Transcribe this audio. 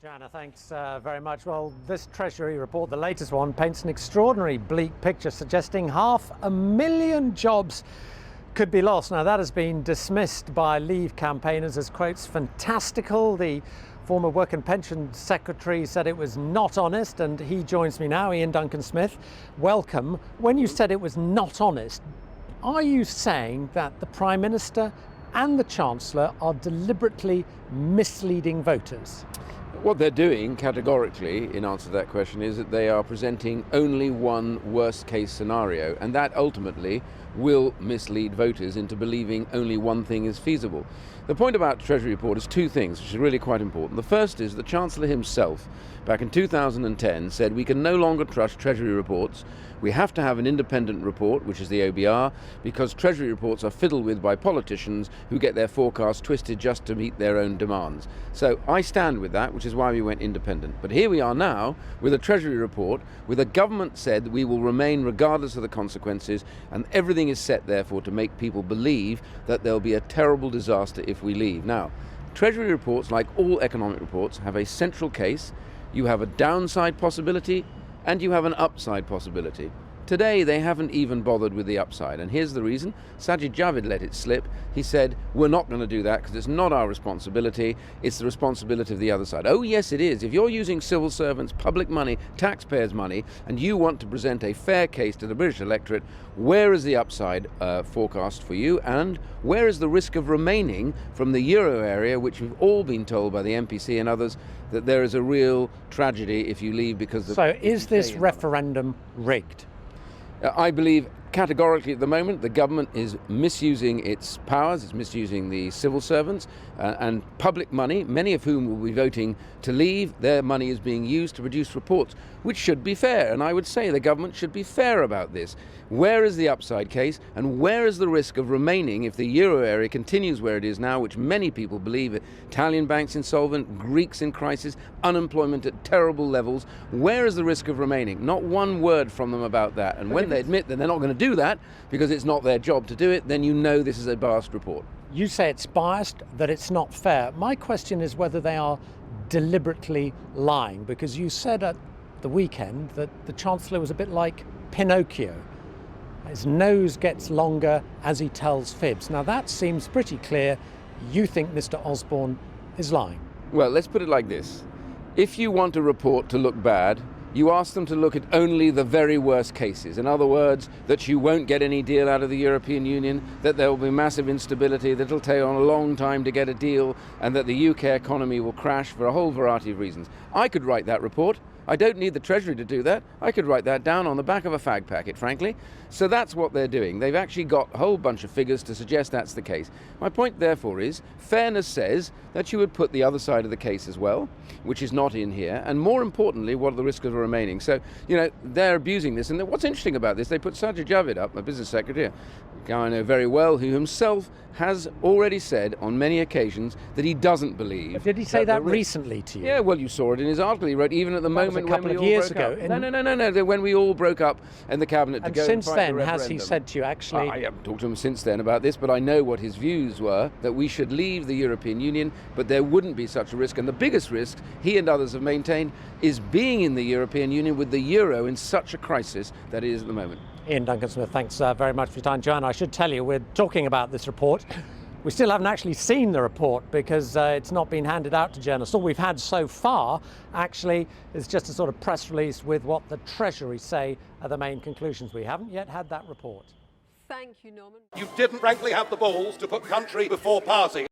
Joanna, thanks very much. Well, this Treasury report, the latest one, paints an extraordinary bleak picture, suggesting 500,000 jobs could be lost. Now, that has been dismissed by Leave campaigners as, quotes, fantastical. The former Work and Pension Secretary said it was not honest, and he joins me now, Iain Duncan Smith. Welcome. When you said it was not honest, are you saying that the Prime Minister and the Chancellor are deliberately misleading voters? What they're doing categorically, in answer to that question, is that they are presenting only one worst case scenario, and that ultimately will mislead voters into believing only one thing is feasible. The point about the Treasury report is two things, which is really quite important. The first is the Chancellor himself, back in 2010, said we can no longer trust Treasury reports. We have to have an independent report, which is the OBR, because Treasury reports are fiddled with by politicians who get their forecasts twisted just to meet their own demands. So I stand with that, which is why we went independent. But here we are now with a Treasury report, with a government said that we will remain regardless of the consequences, and everything is set therefore to make people believe that there'll be a terrible disaster if we leave. Now, Treasury reports, like all economic reports, have a central case. You have a downside possibility and you have an upside possibility. Today they haven't even bothered with the upside, and here's the reason. Sajid Javid let it slip. He said, we're not going to do that because it's not our responsibility, it's the responsibility of the other side. Oh yes it is. If you're using civil servants, public money, taxpayers' money, and you want to present a fair case to the British electorate, where is the upside forecast for you, and where is the risk of remaining from the euro area, which we've all been told by the MPC and others that there is a real tragedy if you leave because of... So is this referendum rigged? I believe categorically at the moment the government is misusing its powers, it's misusing the civil servants and public money, many of whom will be voting to leave. Their money is being used to produce reports, which should be fair, and I would say the government should be fair about this. Where is the upside case, and where is the risk of remaining if the euro area continues where it is now, which many people believe, Italian banks insolvent, Greeks in crisis, unemployment at terrible levels? Where is the risk of remaining? Not one word from them about that, and when they admit that they're not going to do that because it's not their job to do it, then you know this is a biased report. You say it's biased, that it's not fair. My question is whether they are deliberately lying, because you said at the weekend that the Chancellor was a bit like Pinocchio. His nose gets longer as he tells fibs. Now that seems pretty clear. You think Mr. Osborne is lying? Well, let's put it like this. If you want a report to look bad, you ask them to look at only the very worst cases. In other words, that you won't get any deal out of the European Union, that there will be massive instability, that it'll take on a long time to get a deal, and that the UK economy will crash for a whole variety of reasons. I could write that report. I don't need the Treasury to do that. I could write that down on the back of a fag packet, frankly. So that's what they're doing. They've actually got a whole bunch of figures to suggest that's the case. My point, therefore, is fairness says that you would put the other side of the case as well, which is not in here, and more importantly, what are the risks of remaining? So, you know, they're abusing this. And what's interesting about this, they put Sajid Javid up, a business secretary, a guy I know very well, who himself has already said on many occasions that he doesn't believe. But did he say that recently to you? Yeah, well, you saw it in his article. He wrote, even at the moment a couple when of we all years broke ago. up. No, when we all broke up in the cabinet to go and fight the referendum. And since then, has he said to you, actually... I haven't talked to him since then about this, but I know what his views were, that we should leave the European Union, but there wouldn't be such a risk. And the biggest risk, he and others have maintained, is being in the European Union with the euro in such a crisis that it is at the moment. Iain Duncan Smith, thanks very much for your time. Joanna, I should tell you, we're talking about this report. We still haven't actually seen the report because it's not been handed out to journalists. All we've had so far actually is just a sort of press release with what the Treasury say are the main conclusions. We haven't yet had that report. Thank you, Norman. You didn't frankly have the balls to put country before party.